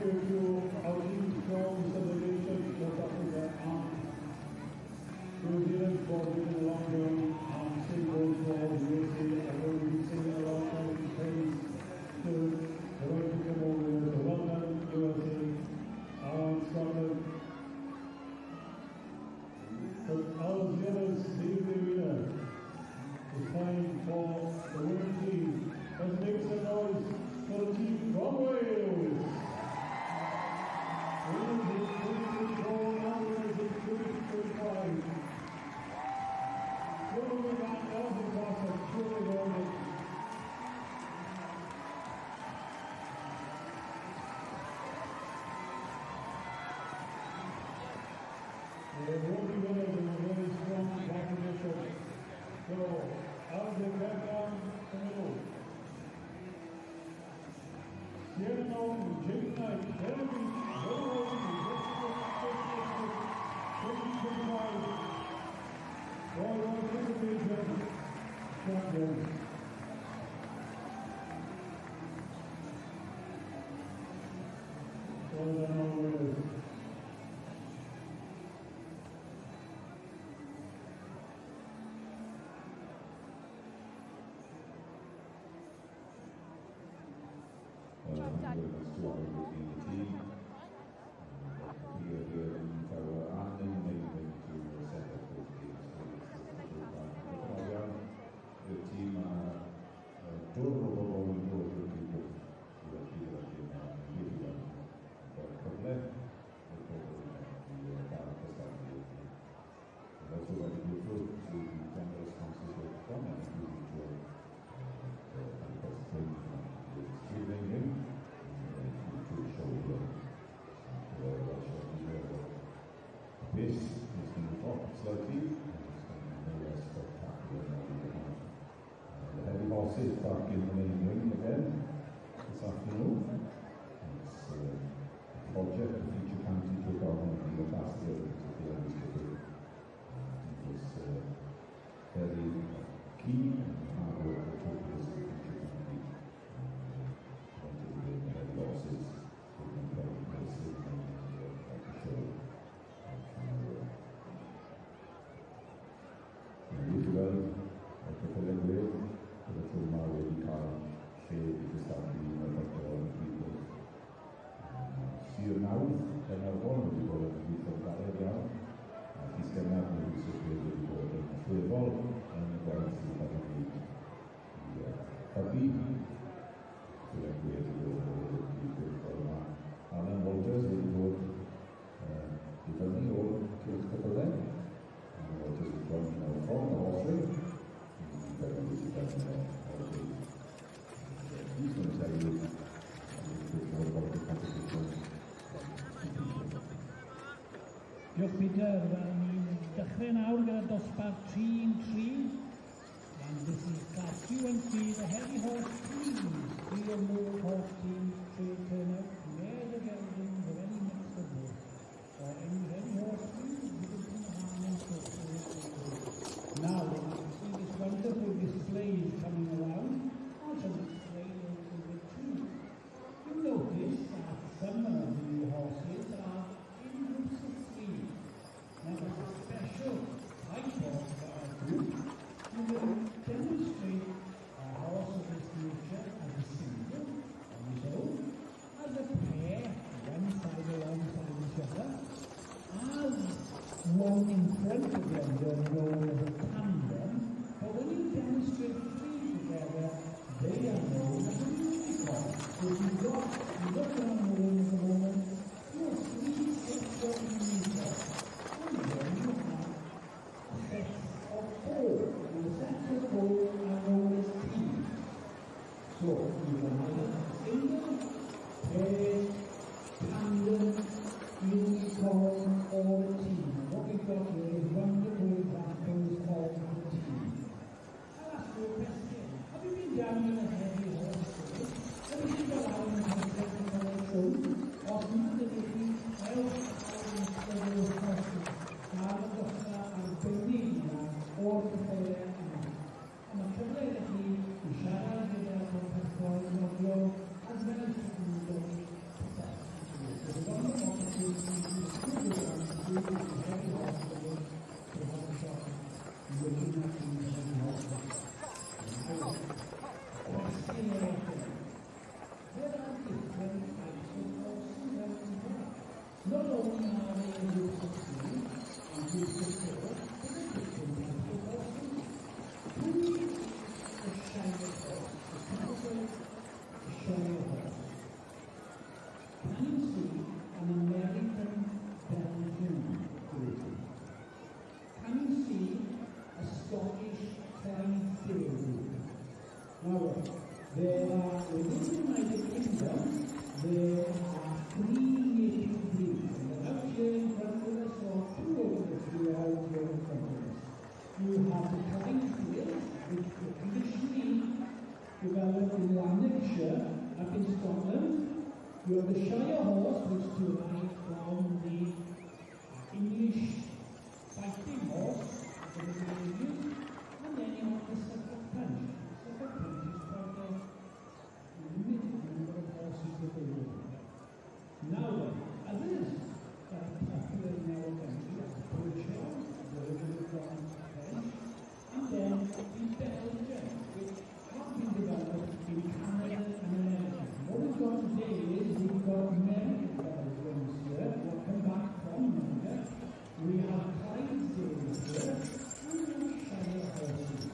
you to our team from Deliberation, South Africa, and New Zealand for being along your same goals for the USA. I know we've seen it a lot of things to the right to come over here. So well done, USA, Scotland. But all the others leave the arena. It's time for the winning team. Let's make some noise for the team from Wales. Winners in 2024, now winners in 2025. Surely that doesn't cost a surely golden. There will be winners in a very strong competition. So, as they get down the middle, Sierra Leone, Jake Knight, Jeremy, Rowan, 2025, Royal Deliberation champions. Well done, all winners. This is going to drop slightly, and it's going to be more spectacular than the heavy horses back in the main ring again this afternoon. It's a project the Future County took on in the past year, particularly it was very key and hard work that took place in the Future County. Wanted to bring the heavy horses to the important places and the show. Usual, Colin the full Mawrth shade is starting to affect people. See now, then I want to go from that area. He's going to have to be situated for the football and going to see that Tapi, so like we have to go for the Alan Walters will go. He doesn't know kills the them. And Walters is running out from the horse. He's going to tell you a bit more about the competition. Diolch Peter, ni'n dechrau nawr gyda dosbarth 3-3. And this is class UNC, the heavy horse teams. We are more horse teams, trade turnout, mares are geldings of any mix of both. Or any heavy horse teams, you can Prynhawn and so forth. Now, see this wonderful display is coming around. Also display over too. You notice that some of the horses are in groups of three. Now there's a special type of group. You will demonstrate a horse of this nature as a single, on his own, as a pair, one side alongside each other, as one in front of them, they're known as a tandem, but when you demonstrate three together, they are known as a unicorn. So if you look around the room at the moment, you'll see 6 unicorns. And then you have sets of 4. The sets of 4 are known as teams. So you can have a single, pair, tandem, unicorn, or a team. What we've got here is wonderful examples of a team. I'll ask you a question. Have you been down in a heavy horse race? Have you been down in a heavy horse race? Or something that you else out in the You have the Shire horse, which derived from the English fighting horse, the English, and then you have the Suffolk Punch. Suffolk Punch is quite a limited number of horses that they rode. Now then, others that are popular in our country are the Prynhaw, the original from French, and then the Belgian, which have been developed in Canada and America. What we've got today is we've got American Belgians here, who come back from America. We have Clydesdales here, and we have Shire horses.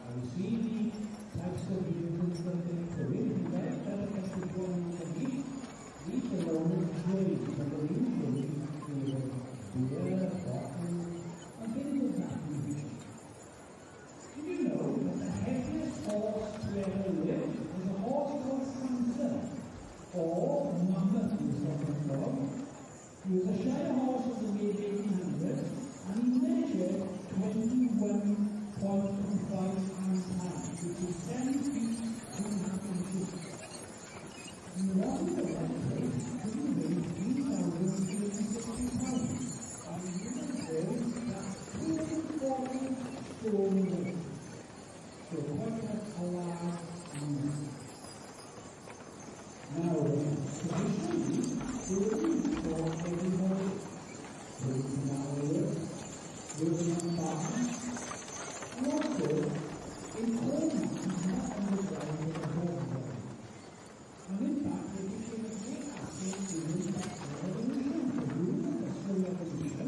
Now you see the types of vehicles that they carry. The very better one of these. These are all the trades, and they're usually beer, bottle, and things of that nature. Did you know that the heaviest horse to ever live was a horse called Sansa, or Mammoth in Scotland dog? He was a Shire horse of the mid-1800s, and he measured 21.25 pounds, which is 7 feet 2.5 inches. And the one in the right place couldn't weigh 3,360 pounds, and the other says that's 240 stone weight. So quite a large animal. Now traditionally, they were used for heavy horses, taking hours, moving on farms, and also in coal mines not on the ground with a horse. And in fact, they became a great asset to the industrial revolution, the boom industrial revolution.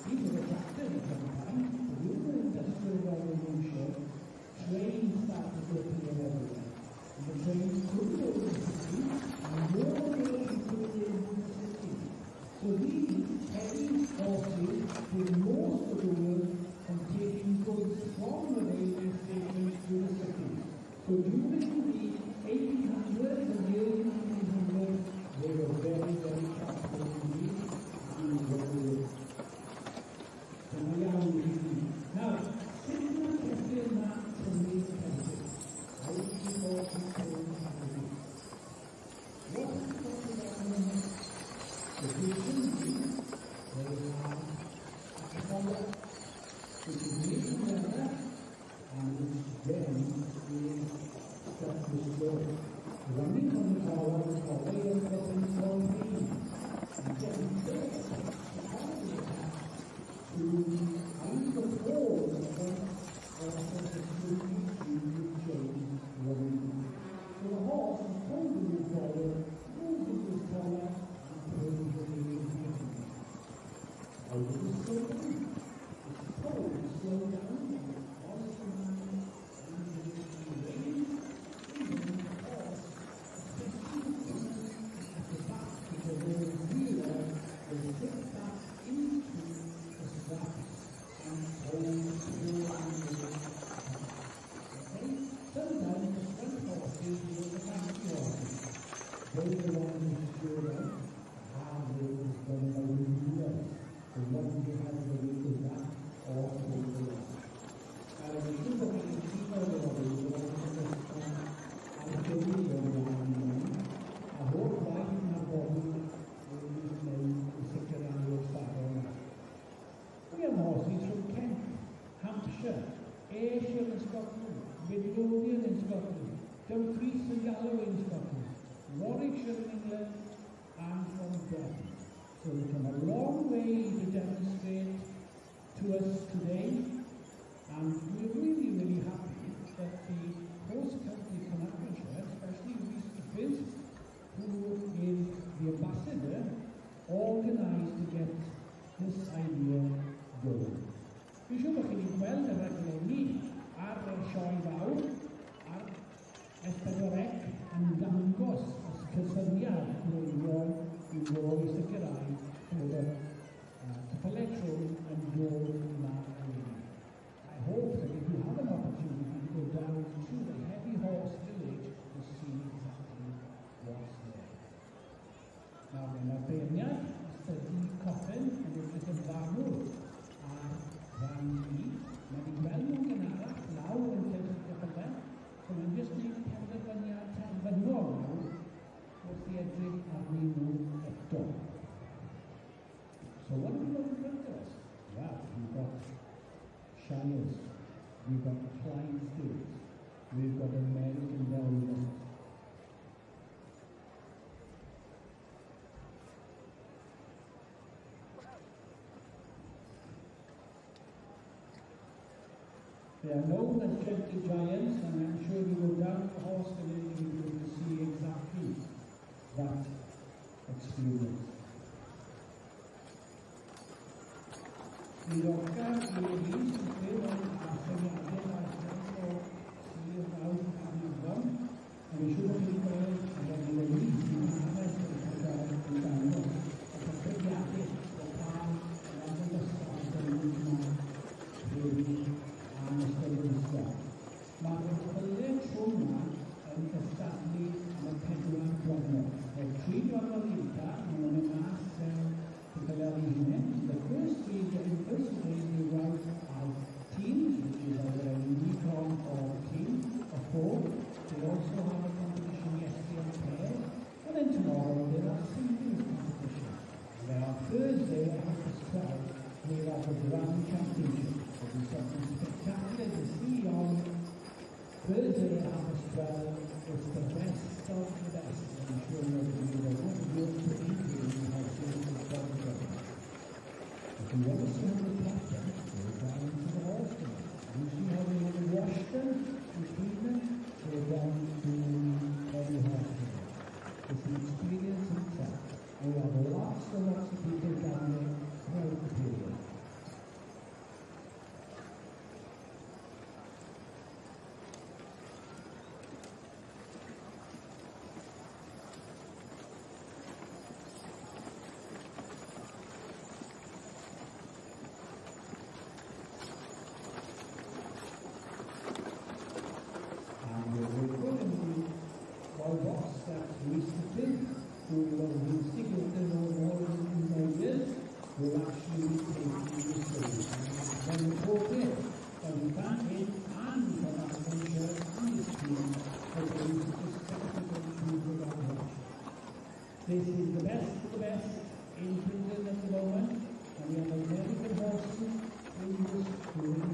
These were the tractors at one time, the boom industrial revolution. Trains started to appear everywhere. And the trains couldn't go to the city, and more trains could go into the city. So these heavy horses did most of the work on taking goods from the railway stations to the city. So during the 1800s and the early 1900s, they were very, very capable indeed, and very good. So now, since we tested that to make tested, how do you go to change happiness? What is the problem? The patients, they have a color, which is made together, and which then is stuck with blood. Running from the tower is away and getting from pain, and getting there, the color is attached to either pole in the front or the completely chain running. So the horse is holding his collar, moving his collar, and pulling the pain. How does this slow down? It's told to slow down, and the horse man So we come a long way to demonstrate to us today, and we're really, really happy that the Horse Country Connecticut, especially Mr. Fizz, who is the ambassador, organised to get this idea going. Fi siŵr bod chi wedi gweld y raglenni ar y sioe fawr, ar S4C yn dangos y cysyniad gwreiddiol I roi sicrhau bod y ceffylau trwm yn dod yma eleni. I hope that if you have an opportunity to go down to the Heavy Horse Village to see exactly what's there. Now, mae'r beirniad ystydu coffen yn edrych yn fanwl ar ran ni. Mae'n gweld nhw'n gynharach lawr yn cefn ceffylau, so mae'n jyst gwneud penderfyniad terfynol nawr wrth i They are known as gentle giants, and I'm sure you will down the horse and then you will be able to see exactly that experience. Diolchgar i'r un sy'n byw yn atheniadau a'r ffens o Sir Fawr Caernarfon, a mi siŵr bod chi'n gweld a bod ni'n ei sy'n hanes yn cael ei dangos ac yn cyfriadu o pan yn yn ystod yn ymwneud rydw am ystod yn ystod. Mae'r chwilio tro yma yn cystadlu am y 4 diwrnod. Roedd 3 diwrnod uwta, mae'n mynd mas the first day, we arrived as teams, which is our unique form of team of 4. They also have a competition yesterday on pairs, and then tomorrow there are singles competition. And then on Thursday, at 12:30, we have a grand championship. There'll be something spectacular to see on Thursday at 12:30. It's the best of the best. I'm sure you'll be the one real pretty game you have seen in the If you ever see the captain, go down to the hospital. You see how they will wash them, you clean them, go down to the hospital. It's an experience in itself. We have lots and lots of people down there throughout the period. This is the best of the best in Prynhawn at the moment, and we have a very good horses in this room.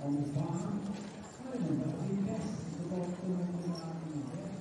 On the farm, I remember the best of the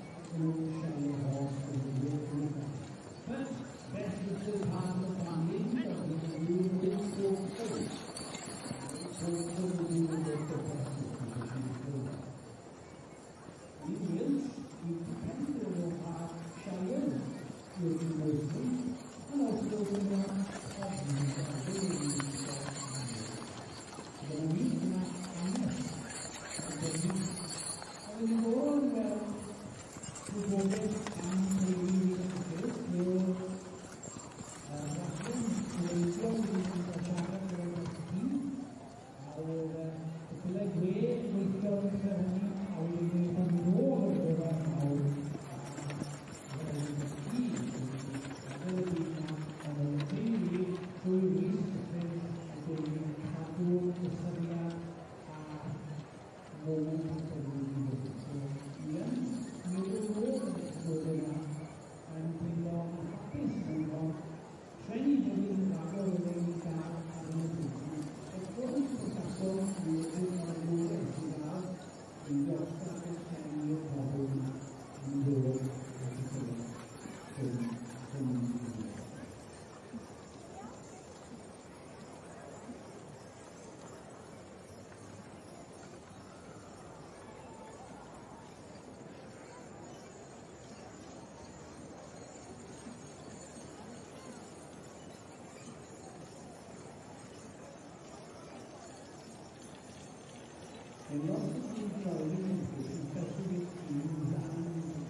And lots of people are especially with teams and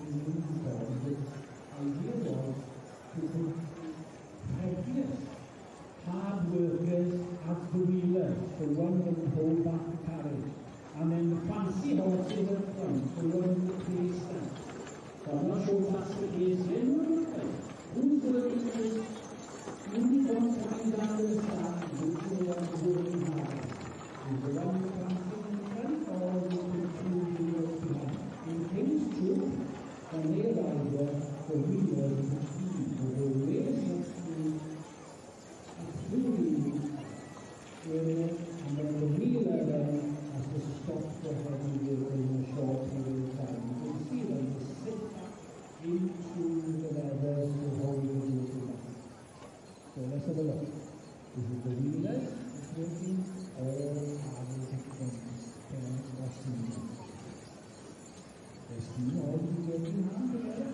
community boards, the idea was to put heaviest hard workers as the wheelers to run and hold back the carriage, and then the fancy horses at front to run the pace down. So I'm not sure if that's the case here. Who's working with uniform coming down to the start, which is the one working hard? Is the one the fancy in front, or is it the two wheelers behind? In things true, when they arrive there, the wheelers will raise up and then the wheeler then has to stop the heavy vehicle in a short period of time. You can see them just sit back into the levers to hold the vehicle back. So let's have a look. Is it the wheeler that's working, or are they the steam? The steam already working on together.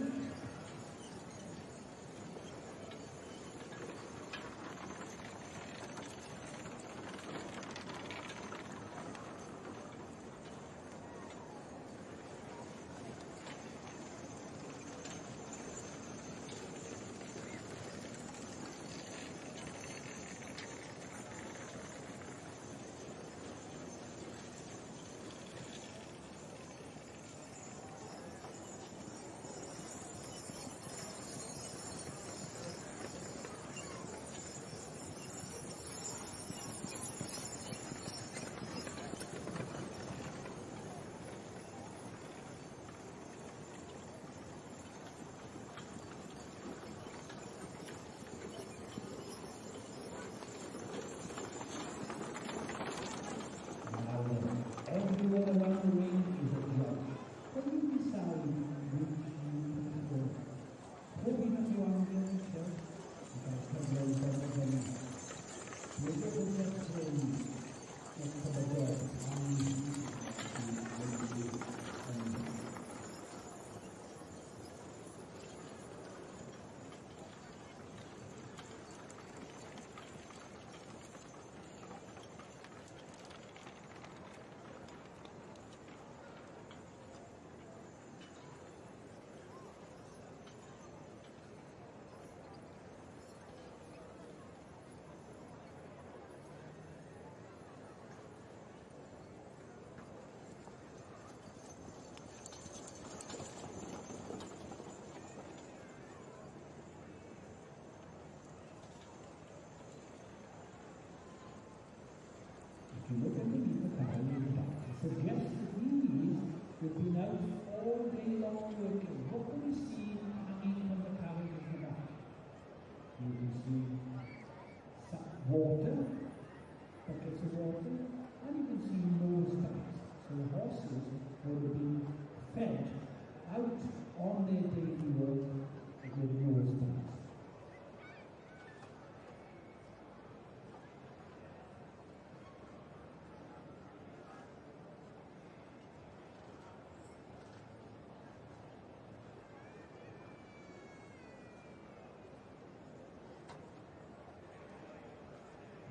Everyone around the ring is a judge. When you decide which you go, hoping that you are on the church, because somebody doesn't know you. You get the church saying, let's have a word, if you look underneath the car, you'll suggest that these have been out all day long working. What can you see hanging from the carriage at the back? You can see water, buckets of water, and you can see nose bags. So the horses will be fed out on their daily work with nose bags.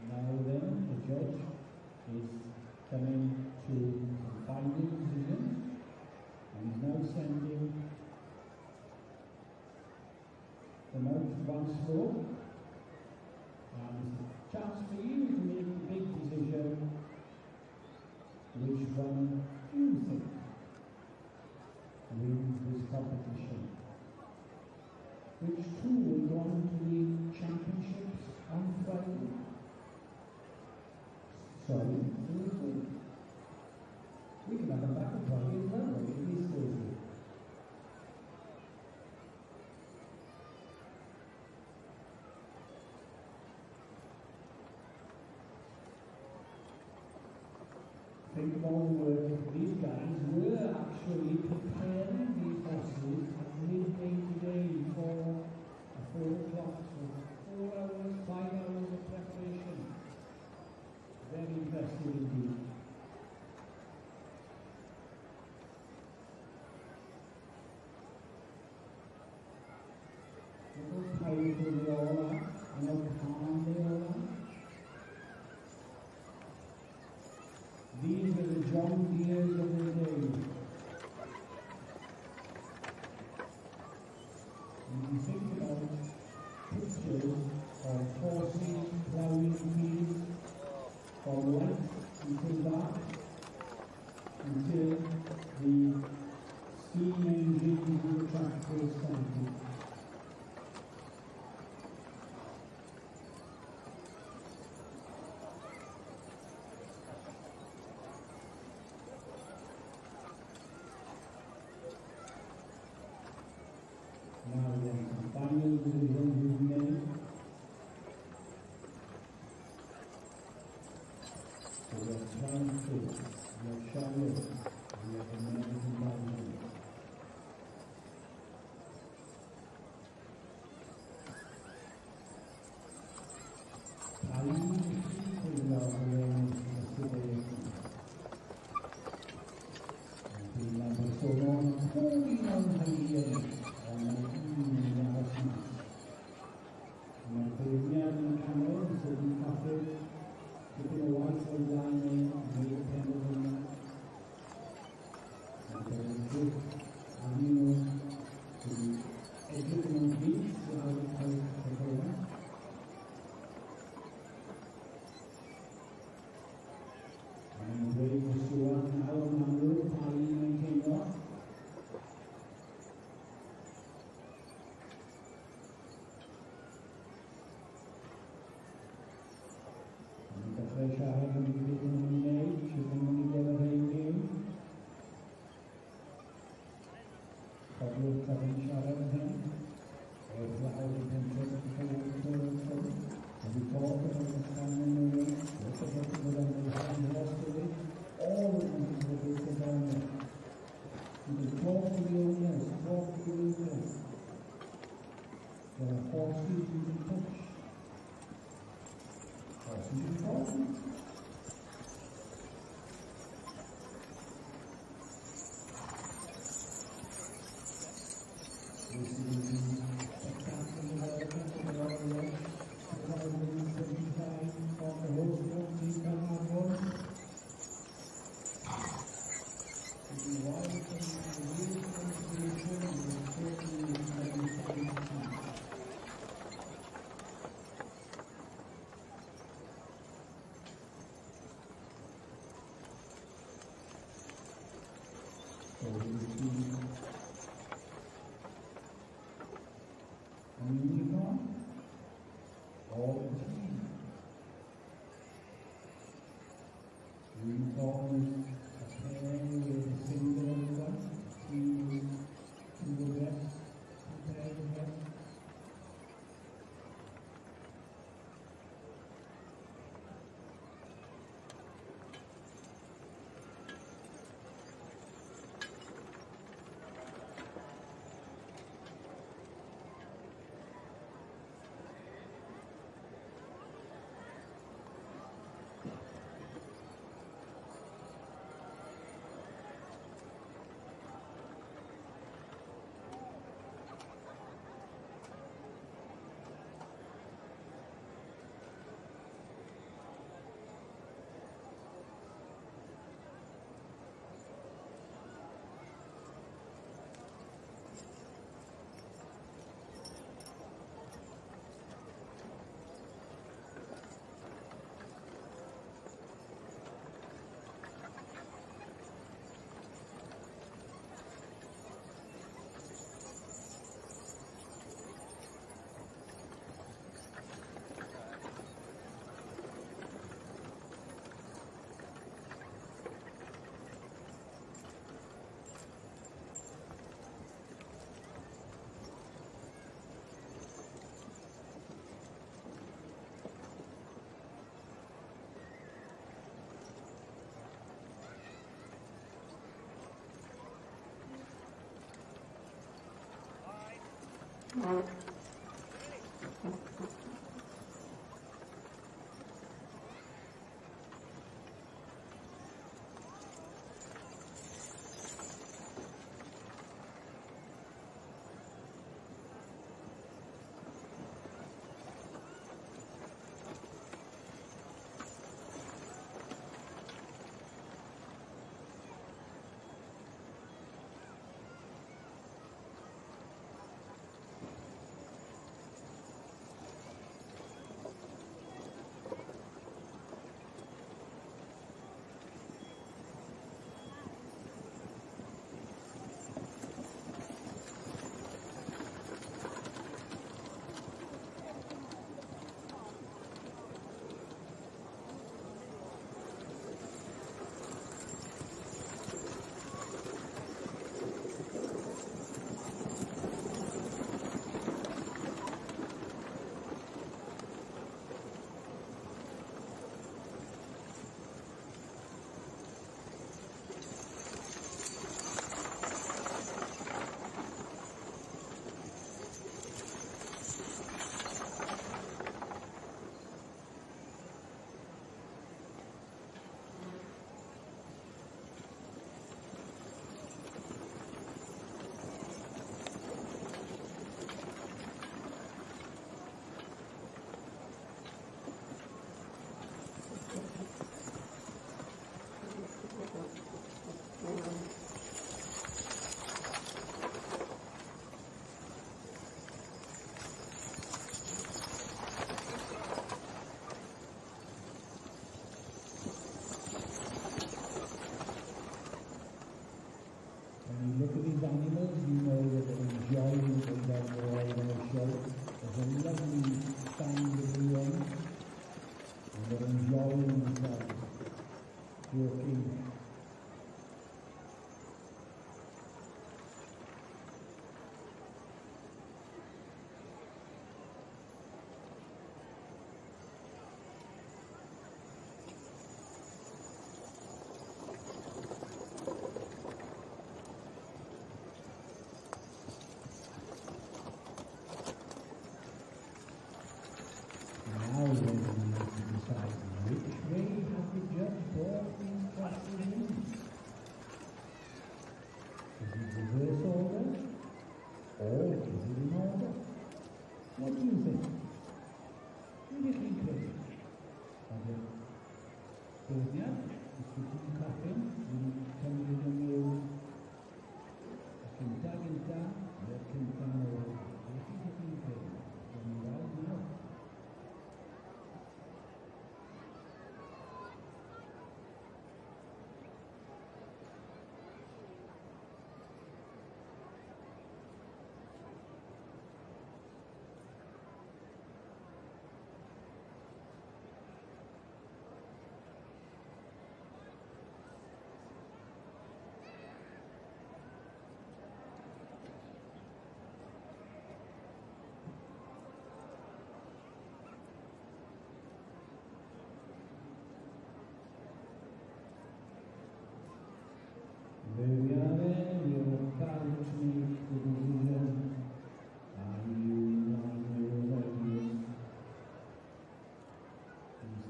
Now then, the judge is coming to the final decision, and he's now sending them out once more. And it's a chance for you to make the big decision. Which one do you think wins this competition? Which two will go on to the championships on Friday? Sorry, Thursday. We can have a battle Friday as well, it is Thursday. Think of all the work these guys were actually preparing these horses at midday today for a 4 o'clock, so 4 hours, 5 hours of preparation. Very impressive indeed. Look how powerful they all are, and how calm they all are. These are the John Deere we have trying fruits, we have shallow, we have amazing values.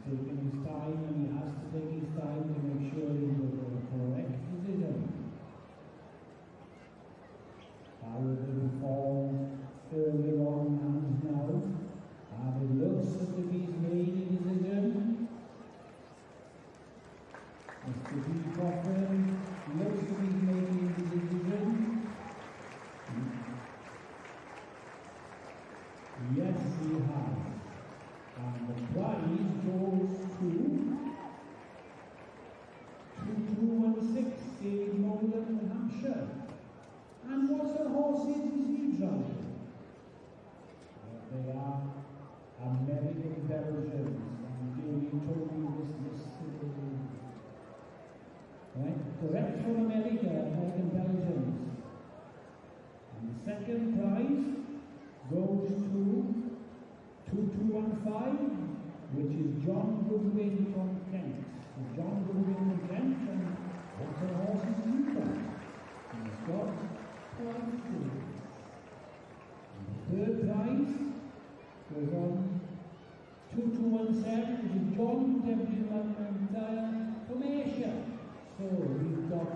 taken his time, and he has to take his time to make sure he does the correct decision. How will they perform earlier on hands now? And it looks as if he's made a decision. Mr. B. Coffin looks as if he's making a decision. Yes, he has. And the prize goes to 2216 David Mawrth, New Hampshire. And what sort of horses is he driving? They are American Belgians. And Jamie told me this yesterday. Right? Direct from America, American Belgians. And the second prize goes to 2215, which is John Goodwin from Kent. So John Goodwin from Kent, and what sort of horses has he got? And he's got 12. And the third prize goes on 2217, which is John W. McIntyre from Asia. So we've got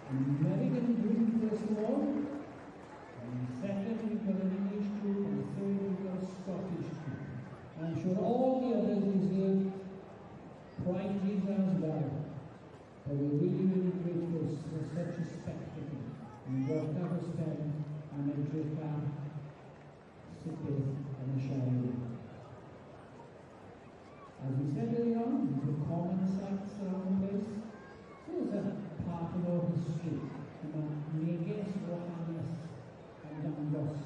an American group first of all, and second we've got an English group, and third we've got a Scottish group. And I'm sure all the others deserve prizes as well. But we're really, really grateful for such a spectacle. And what that was spent and a trip down, Sylwebaeth and a shower. As we said earlier on, the common sites around the place. So it's a part of our history. And Neges, Johannes, and Dangos.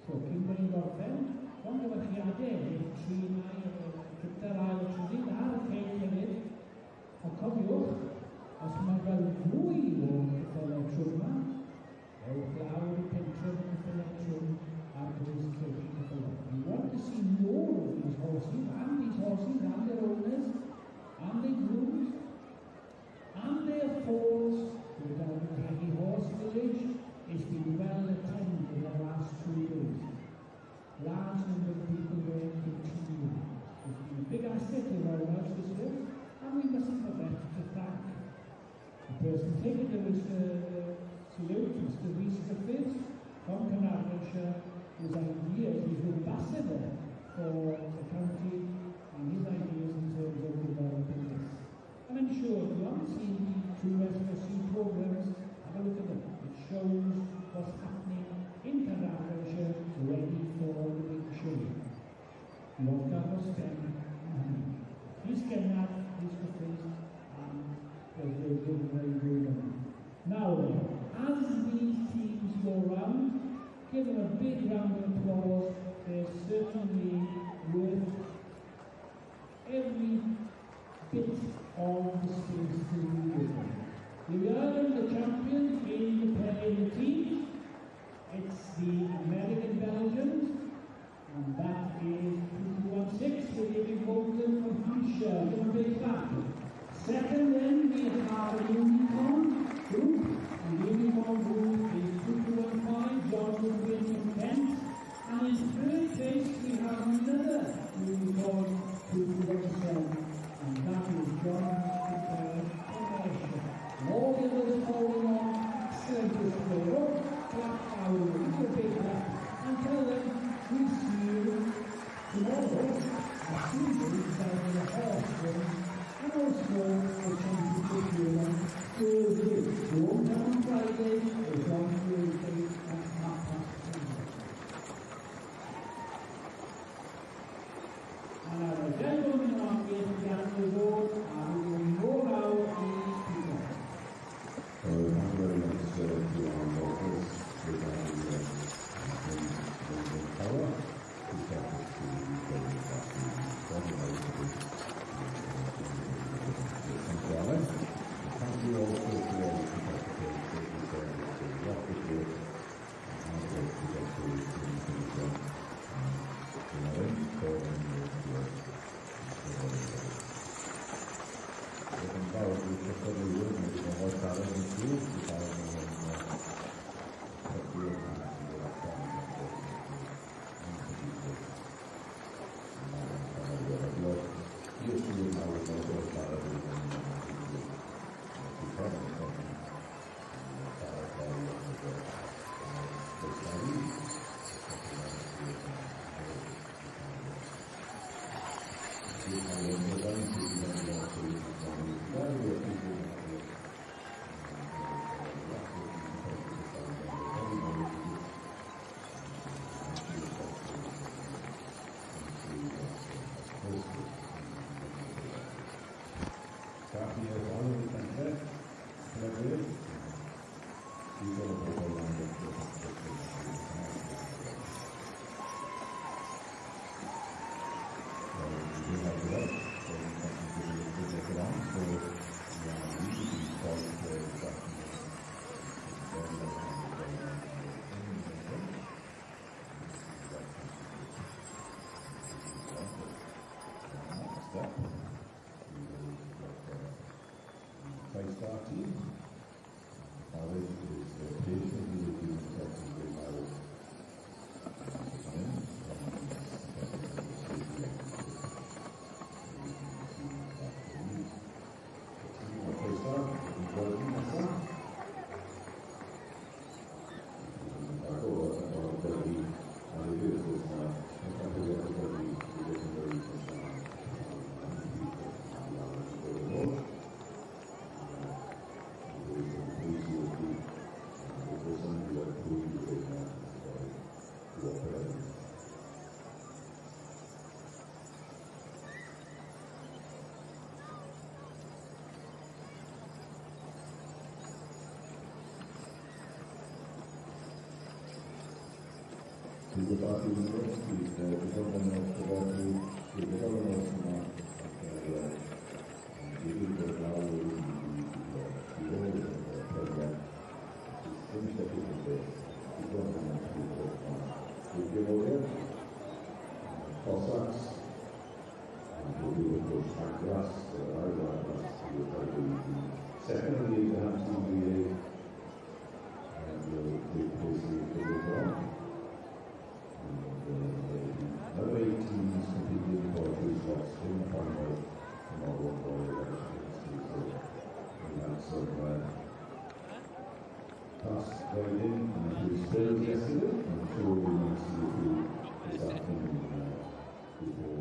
So, Kimberly Gorffen, ond o wechiadau, Prynhaw, Crypter ail trydydd ar y ceir hefyd. A cofiwch, os mae fel fwy o ceffylau trwm yma, ewch lawr i pentref y ceffylau trwm ar gwrs cewch ceffylau. We want to see more of these horses and their owners, and their grooms, and their foals. We're down at the Heavy Horse Village. It's been well attended the last 2 days. Large number of people there continue. It's been a big asset in our lives this year, and we mustn't forget to thank the person taking the salute, Mr. Rhys Griffiths from Carnarvonshire, whose ideas, he's the ambassador for the county, and his ideas in terms of developing this. And I'm sure if you haven't seen the 2 SSC programs, have a look at them. It shows what's happening in Carnarvonshire ready for the big show. Lord Carlos spent money. He's getting that, he's got this, and they're doing very good. Now then, as these teams go round, give them a big round of applause. They're certainly worth every bit of the space to be with them. We are the champions in the playing teams. It's the American Belgians, and that is 2216 with David Bolton from Hampshire. Give a big clap. Second, then we have a unicorn group, and the unicorn group is 2215, John Goodwin from Kent. And in third place, we have another unicorn 2217, and that is John Goodwin from Asia. All the others following on, excellent display. the party universities, the government of the water, the government of the secondly, perhaps another 8 teams competing for 2 slots in the final tomorrow for elections. We had some past going in and it was filled yesterday. I'm sure we will see a few this afternoon before